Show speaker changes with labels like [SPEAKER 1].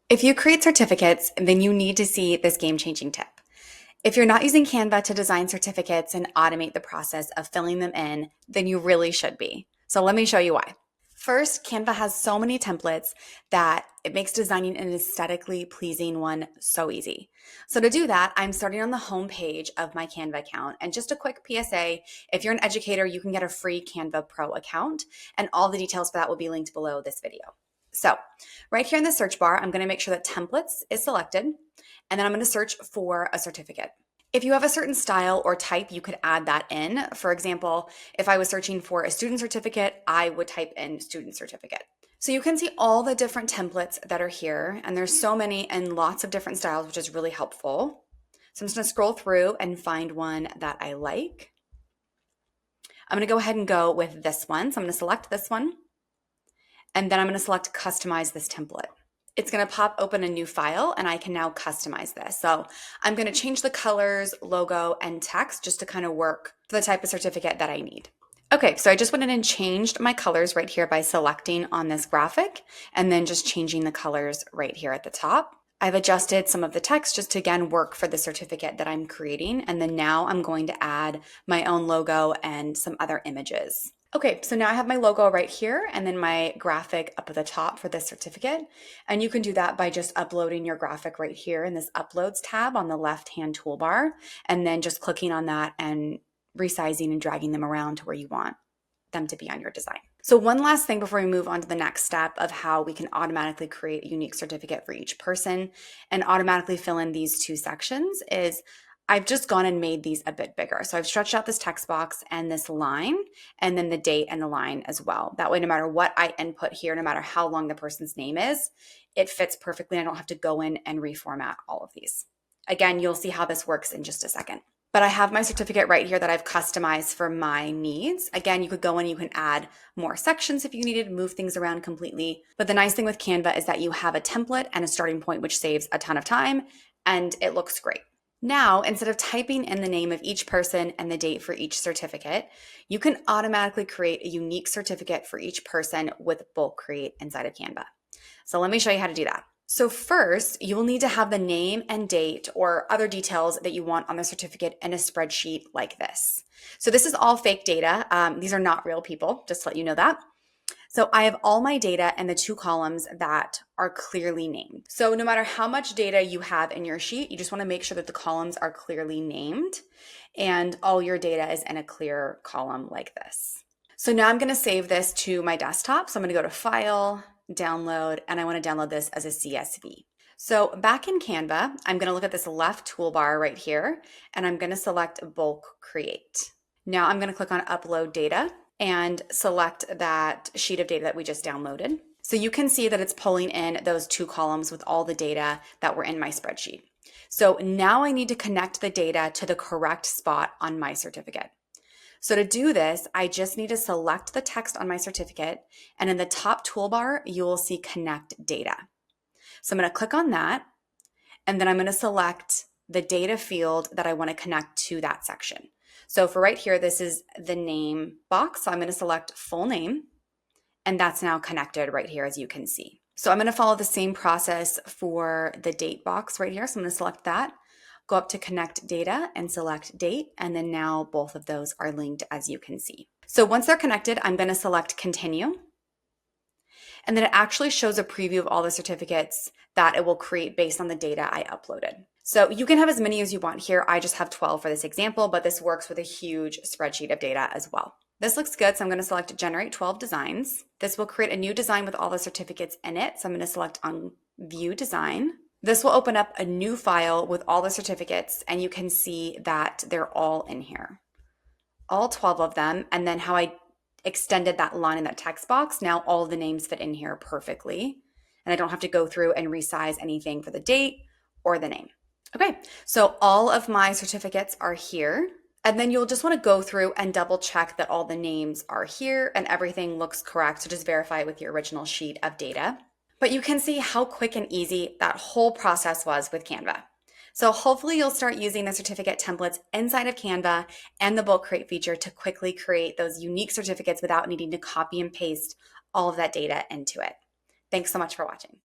[SPEAKER 1] If you create certificates, then you need to see this game-changing tip. If you're not using Canva to design certificates and automate the process of filling them in, then you really should be. So let me show you why. First, Canva has so many templates that it makes designing an aesthetically pleasing one so easy. So to do that, I'm starting on the home page of my Canva account. And just a quick PSA, if you're an educator, you can get a free Canva Pro account, and all the details for that will be linked below this video. So right here in the search bar, I'm going to make sure that templates is selected, and then I'm going to search for a certificate. If you have a certain style or type, you could add that in. For example, if I was searching for a student certificate, I would type in student certificate. So you can see all the different templates that are here, and there's so many and lots of different styles, which is really helpful. So I'm just going to scroll through and find one that I like. I'm going to go ahead and go with this one. So I'm going to select this one, and then I'm going to select customize this template. It's going to pop open a new file, and I can now customize this. So I'm going to change the colors, logo, and text just to kind of work for the type of certificate that I need. Okay, so I just went in and changed my colors right here by selecting on this graphic and then just changing the colors right here at the top. I've adjusted some of the text just to again work for the certificate that I'm creating. And then now I'm going to add my own logo and some other images. Okay, so now I have my logo right here and then my graphic up at the top for this certificate. And you can do that by just uploading your graphic right here in this Uploads tab on the left-hand toolbar, and then just clicking on that and resizing and dragging them around to where you want them to be on your design. So one last thing before we move on to the next step of how we can automatically create a unique certificate for each person and automatically fill in these two sections is I've just gone and made these a bit bigger. So I've stretched out this text box and this line, and then the date and the line as well. That way, no matter what I input here, no matter how long the person's name is, it fits perfectly. I don't have to go in and reformat all of these. Again, you'll see how this works in just a second. But I have my certificate right here that I've customized for my needs. Again, you could go in, you can add more sections if you needed, move things around completely. But the nice thing with Canva is that you have a template and a starting point, which saves a ton of time, and it looks great. Now, instead of typing in the name of each person and the date for each certificate, you can automatically create a unique certificate for each person with bulk create inside of Canva. So let me show you how to do that. So first, you will need to have the name and date or other details that you want on the certificate in a spreadsheet like this. So this is all fake data. These are not real people, just to let you know that. So I have all my data in the two columns that are clearly named. So no matter how much data you have in your sheet, you just want to make sure that the columns are clearly named and all your data is in a clear column like this. So now I'm going to save this to my desktop. So I'm going to go to File, Download, and I want to download this as a CSV. So back in Canva, I'm going to look at this left toolbar right here, and I'm going to select Bulk Create. Now I'm going to click on Upload Data and select that sheet of data that we just downloaded. So you can see that it's pulling in those two columns with all the data that were in my spreadsheet. So now I need to connect the data to the correct spot on my certificate. So to do this, I just need to select the text on my certificate, and in the top toolbar, you will see Connect Data. So I'm going to click on that, and then I'm going to select the data field that I want to connect to that section. So for right here, this is the name box. So I'm going to select full name, and that's now connected right here, as you can see. So I'm going to follow the same process for the date box right here. So I'm going to select that, go up to connect data and select date. And then now both of those are linked, as you can see. So once they're connected, I'm going to select continue. And then it actually shows a preview of all the certificates that it will create based on the data I uploaded. So you can have as many as you want here. I just have 12 for this example, but this works with a huge spreadsheet of data as well. This looks good, so I'm going to select Generate 12 Designs. This will create a new design with all the certificates in it, so I'm going to select on View Design. This will open up a new file with all the certificates, and you can see that they're all in here. All 12 of them, and then how I extended that line in that text box, now all of the names fit in here perfectly, and I don't have to go through and resize anything for the date or the name. Okay, so all of my certificates are here, and then you'll just want to go through and double check that all the names are here and everything looks correct, so just verify it with your original sheet of data. But you can see how quick and easy that whole process was with Canva. So hopefully you'll start using the certificate templates inside of Canva and the bulk create feature to quickly create those unique certificates without needing to copy and paste all of that data into it. Thanks so much for watching.